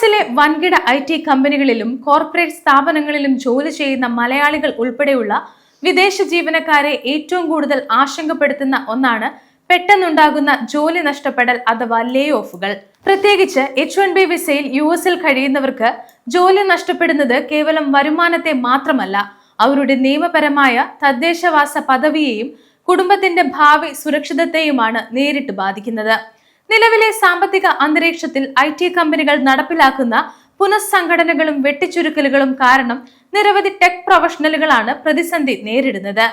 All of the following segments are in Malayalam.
എസിലെ വൻകിട IT കമ്പനികളിലും കോർപ്പറേറ്റ് സ്ഥാപനങ്ങളിലും ജോലി ചെയ്യുന്ന മലയാളികൾ ഉൾപ്പെടെയുള്ള വിദേശ ജീവനക്കാരെ ഏറ്റവും കൂടുതൽ ആശങ്കപ്പെടുത്തുന്ന ഒന്നാണ് പെട്ടെന്നുണ്ടാകുന്ന ജോലി നഷ്ടപ്പെടൽ അഥവാ ലേ ഓഫുകൾ. പ്രത്യേകിച്ച് H1B വിസയിൽ US കഴിയുന്നവർക്ക് ജോലി നഷ്ടപ്പെടുന്നത് കേവലം വരുമാനത്തെ മാത്രമല്ല, അവരുടെ നിയമപരമായ തദ്ദേശവാസ പദവിയെയും കുടുംബത്തിന്റെ ഭാവി സുരക്ഷിതത്വത്തെയുമാണ് നേരിട്ട് ബാധിക്കുന്നത്. നിലവിലെ സാമ്പത്തിക അന്തരീക്ഷത്തിൽ IT കമ്പനികൾ നടപ്പിലാക്കുന്ന പുനഃസംഘടനകളും വെട്ടിച്ചുരുക്കലുകളും കാരണം നിരവധി ടെക് പ്രൊഫഷണലുകളാണ് പ്രതിസന്ധി നേരിടുന്നത്.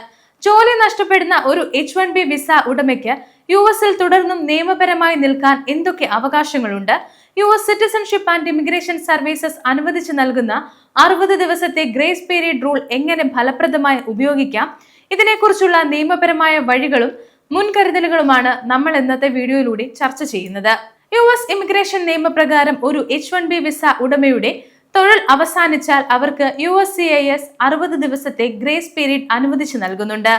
ജോലി നഷ്ടപ്പെടുന്ന ഒരു H1B വിസ ഉടമയ്ക്ക് US തുടർന്നും നിയമപരമായി നിൽക്കാൻ എന്തൊക്കെ അവകാശങ്ങളുണ്ട്? US citizenship and immigration services അനുവദിച്ചു നൽകുന്ന 60 ദിവസത്തെ ഗ്രേസ് പീരീഡ് റൂൾ എങ്ങനെ ഫലപ്രദമായി ഉപയോഗിക്കാം? ഇതിനെക്കുറിച്ചുള്ള നിയമപരമായ വഴികളും മുൻകരുതലുകളുമാണ് നമ്മൾ ഇന്നത്തെ വീഡിയോയിലൂടെ ചർച്ച ചെയ്യുന്നത്. US ഇമിഗ്രേഷൻ നിയമപ്രകാരം ഒരു H1B വിസ ഉടമയുടെ തൊഴിൽ അവസാനിച്ചാൽ അവർക്ക് USCIS 60 ദിവസത്തെ ഗ്രേസ് പീരീഡ് അനുവദിച്ചു നൽകുന്നുണ്ട്.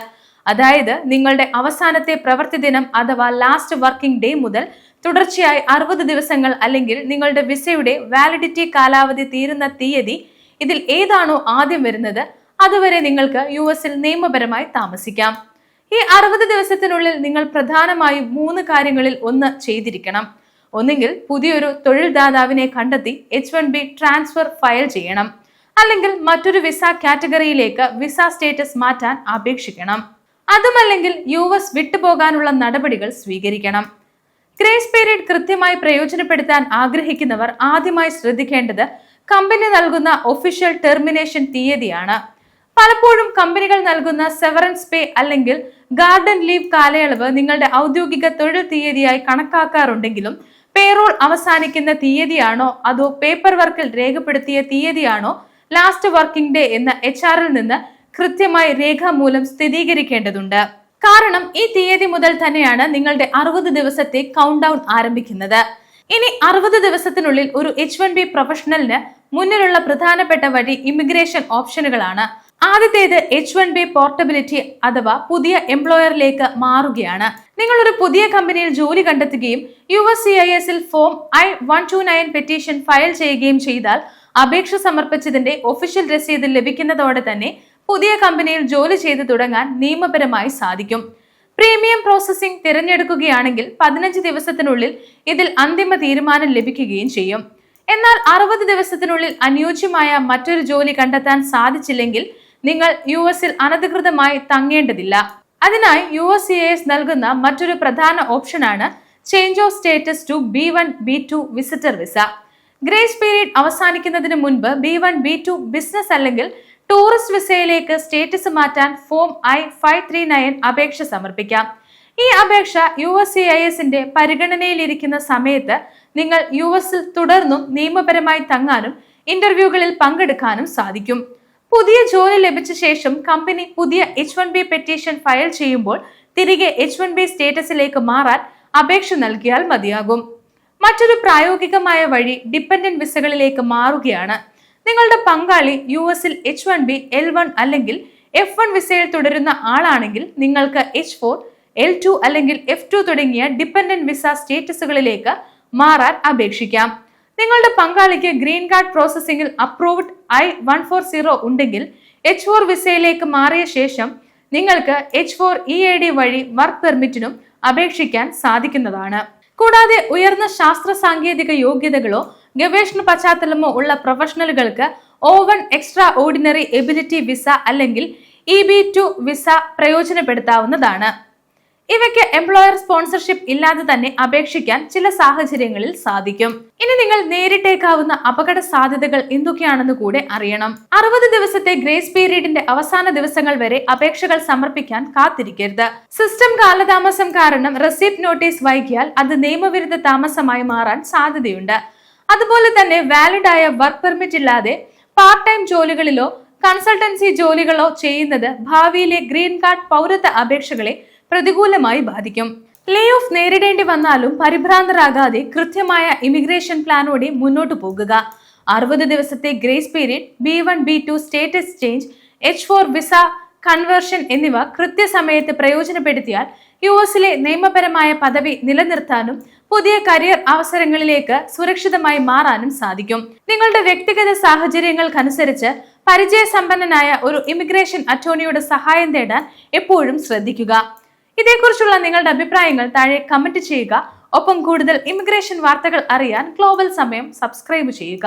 അതായത് നിങ്ങളുടെ അവസാനത്തെ പ്രവൃത്തി ദിനം അഥവാ ലാസ്റ്റ് വർക്കിംഗ് ഡേ മുതൽ തുടർച്ചയായി 60 ദിവസങ്ങൾ അല്ലെങ്കിൽ നിങ്ങളുടെ വിസയുടെ വാലിഡിറ്റി കാലാവധി തീരുന്ന തീയതി ഇതിൽ ഏതാണോ ആദ്യം വരുന്നത് അതുവരെ നിങ്ങൾക്ക് US നിയമപരമായി താമസിക്കാം. ഈ 60 ദിവസത്തിനുള്ളിൽ നിങ്ങൾ പ്രധാനമായും 3 കാര്യങ്ങളിൽ ഒന്ന് ചെയ്തിരിക്കണം. ഒന്നുകിൽ പുതിയൊരു തൊഴിൽദാതാവിനെ കണ്ടെത്തി H1B ട്രാൻസ്ഫർ ഫയൽ ചെയ്യണം, അല്ലെങ്കിൽ മറ്റൊരു വിസ കാറ്റഗറിയിലേക്ക് വിസ സ്റ്റേറ്റസ് മാറ്റാൻ അപേക്ഷിക്കണം. അതുമല്ലെങ്കിൽ US വിട്ടുപോകാനുള്ള നടപടികൾ സ്വീകരിക്കണം. ഗ്രേസ് പീരീഡ് കൃത്യമായി പ്രയോജനപ്പെടുത്താൻ ആഗ്രഹിക്കുന്നവർ ആദ്യമായി ശ്രദ്ധിക്കേണ്ടത് കമ്പനി നൽകുന്ന ഒഫീഷ്യൽ ടെർമിനേഷൻ തീയതിയാണ്. പലപ്പോഴും കമ്പനികൾ നൽകുന്ന സെവറൻസ് പേ അല്ലെങ്കിൽ ഗാർഡൻ ലീവ് കാലയളവ് നിങ്ങളുടെ ഔദ്യോഗിക തൊഴിൽ തീയതിയായി കണക്കാക്കാറുണ്ടെങ്കിലും പേറോൾ അവസാനിക്കുന്ന തീയതിയാണോ അതോ പേപ്പർ വർക്കിൽ രേഖപ്പെടുത്തിയ തീയതിയാണോ ലാസ്റ്റ് വർക്കിംഗ് ഡേ എന്ന് HR നിന്ന് കൃത്യമായി രേഖാമൂലം സ്ഥിരീകരിക്കേണ്ടതുണ്ട്. കാരണം ഈ തീയതി മുതൽ തന്നെയാണ് നിങ്ങളുടെ 60 ദിവസത്തെ കൗണ്ട് ഡൗൺ ആരംഭിക്കുന്നത്. ഇനി 60 ദിവസത്തിനുള്ളിൽ ഒരു H1B പ്രൊഫഷണലിന് മുന്നിലുള്ള പ്രധാനപ്പെട്ട വഴി ഇമിഗ്രേഷൻ ഓപ്ഷനുകളാണ്. ആദ്യത്തേത് H1B പോർട്ടബിലിറ്റി അഥവാ പുതിയ എംപ്ലോയറിലേക്ക് മാറുകയാണ്. നിങ്ങൾ ഒരു പുതിയ കമ്പനിയിൽ ജോലി കണ്ടെത്തുകയും USCIS form I-129 petition file ചെയ്യുകയും ചെയ്താൽ അപേക്ഷ സമർപ്പിച്ചതിന്റെ ഒഫീഷ്യൽ രസീത് ലഭിക്കുന്നതോടെ തന്നെ പുതിയ കമ്പനിയിൽ ജോലി ചെയ്തു തുടങ്ങാൻ നിയമപരമായി സാധിക്കും. പ്രീമിയം പ്രോസസ്സിംഗ് തിരഞ്ഞെടുക്കുകയാണെങ്കിൽ 15 ദിവസത്തിനുള്ളിൽ ഇതിൽ അന്തിമ തീരുമാനം ലഭിക്കുകയും ചെയ്യും. എന്നാൽ 60 ദിവസത്തിനുള്ളിൽ അനുയോജ്യമായ മറ്റൊരു ജോലി കണ്ടെത്താൻ സാധിച്ചില്ലെങ്കിൽ നിങ്ങൾ US അനധികൃതമായി തങ്ങേണ്ടതില്ല. അതിനായി USCIS നൽകുന്ന മറ്റൊരു പ്രധാന ഓപ്ഷനാണ് change of status to B1 B2 visitor visa. Grace period അവസാനിക്കുന്നതിന് മുൻപ് B1 B2 ബിസിനസ് അല്ലെങ്കിൽ ടൂറിസ്റ്റ് വിസയിലേക്ക് സ്റ്റേറ്റസ് മാറ്റാൻ ഫോം I-539 അപേക്ഷ സമർപ്പിക്കാം. ഈ അപേക്ഷ USCISന്റെ പരിഗണനയിലിരിക്കുന്ന സമയത്ത് നിങ്ങൾ US തുടർന്നും നിയമപരമായി തങ്ങാനും ഇന്റർവ്യൂകളിൽ പങ്കെടുക്കാനും സാധിക്കും. പുതിയ ജോലി ലഭിച്ച ശേഷം കമ്പനി പുതിയ H1B പെറ്റീഷൻ ഫയൽ ചെയ്യുമ്പോൾ തിരികെ H1B സ്റ്റേറ്റസിലേക്ക് മാറാൻ അപേക്ഷ നൽകിയാൽ മതിയാകും. മറ്റൊരു പ്രായോഗികമായ വഴി ഡിപ്പെൻഡന്റ് വിസകളിലേക്ക് മാറുകയാണ്. നിങ്ങളുടെ പങ്കാളി US H1B L1 അല്ലെങ്കിൽ F1 വിസയിൽ തുടരുന്ന ആളാണെങ്കിൽ നിങ്ങൾക്ക് H4, L2 അല്ലെങ്കിൽ F2 തുടങ്ങിയ ഡിപ്പെൻഡന്റ് വിസ സ്റ്റേറ്റസുകളിലേക്ക് മാറാൻ അപേക്ഷിക്കാം. നിങ്ങളുടെ പങ്കാളിക്ക് ഗ്രീൻ കാർഡ് പ്രോസസ്സിംഗിൽ അപ്രൂവ്ഡ് I-140 ഉണ്ടെങ്കിൽ H4 വിസയിലേക്ക് മാറിയ ശേഷം നിങ്ങൾക്ക് H4 EAD വഴി വർക്ക് പെർമിറ്റിനും അപേക്ഷിക്കാൻ സാധിക്കുന്നതാണ്. കൂടാതെ ഉയർന്ന ശാസ്ത്ര സാങ്കേതിക യോഗ്യതകളോ ഗവേഷണ പശ്ചാത്തലമോ ഉള്ള പ്രൊഫഷണലുകൾക്ക് O1 extra ordinary ability visa അല്ലെങ്കിൽ EB2 വിസ പ്രയോജനപ്പെടുത്താവുന്നതാണ്. ഇവയ്ക്ക് എംപ്ലോയർ സ്പോൺസർഷിപ്പ് ഇല്ലാതെ തന്നെ അപേക്ഷിക്കാൻ ചില സാഹചര്യങ്ങളിൽ സാധിക്കും. ഇനി നിങ്ങൾ നേരിട്ടേക്കാവുന്ന അപകട സാധ്യതകൾ എന്തൊക്കെയാണെന്ന് കൂടെ അറിയണം. 60 ദിവസത്തെ ഗ്രേസ് പീരീഡിന്റെ അവസാന ദിവസങ്ങൾ വരെ അപേക്ഷകൾ സമർപ്പിക്കാൻ കാത്തിരിക്കരുത്. സിസ്റ്റം കാലതാമസം കാരണം റെസിപ്റ്റ് നോട്ടീസ് വൈകിയാൽ അത് നിയമവിരുദ്ധ താമസമായി മാറാൻ സാധ്യതയുണ്ട്. അതുപോലെ തന്നെ വാലിഡ് ആയ വർക്ക് പെർമിറ്റ് ഇല്ലാതെ പാർട്ട് ടൈം ജോലികളിലോ കൺസൾട്ടൻസി ജോലികളോ ചെയ്യുന്നത് ഭാവിയിലെ ഗ്രീൻ കാർഡ് പൗരത്വ അപേക്ഷകളെ പ്രതികൂലമായി ബാധിക്കും. ലേ ഓഫ് നേരിടേണ്ടി വന്നാലും പരിഭ്രാന്തരാകാതെ കൃത്യമായ ഇമിഗ്രേഷൻ പ്ലാനോടെ മുന്നോട്ട് പോകുക. 60 ദിവസത്തെ grace period, B1 B2 status change, H4 visa conversion എന്നിവ കൃത്യസമയത്ത് പ്രയോജനപ്പെടുത്തിയാൽ US നിയമപരമായ പദവി നിലനിർത്താനും പുതിയ കരിയർ അവസരങ്ങളിലേക്ക് സുരക്ഷിതമായി മാറാനും സാധിക്കും. നിങ്ങളുടെ വ്യക്തിഗത സാഹചര്യങ്ങൾക്കനുസരിച്ച് പരിചയസമ്പന്നനായ ഒരു ഇമിഗ്രേഷൻ അറ്റോർണിയുടെ സഹായം തേടാൻ എപ്പോഴും ശ്രദ്ധിക്കുക. ഇതേക്കുറിച്ചുള്ള നിങ്ങളുടെ അഭിപ്രായങ്ങൾ താഴെ കമന്റ് ചെയ്യുക. ഒപ്പം കൂടുതൽ ഇമിഗ്രേഷൻ വാർത്തകൾ അറിയാൻ ഗ്ലോബൽ സമയം സബ്സ്ക്രൈബ് ചെയ്യുക.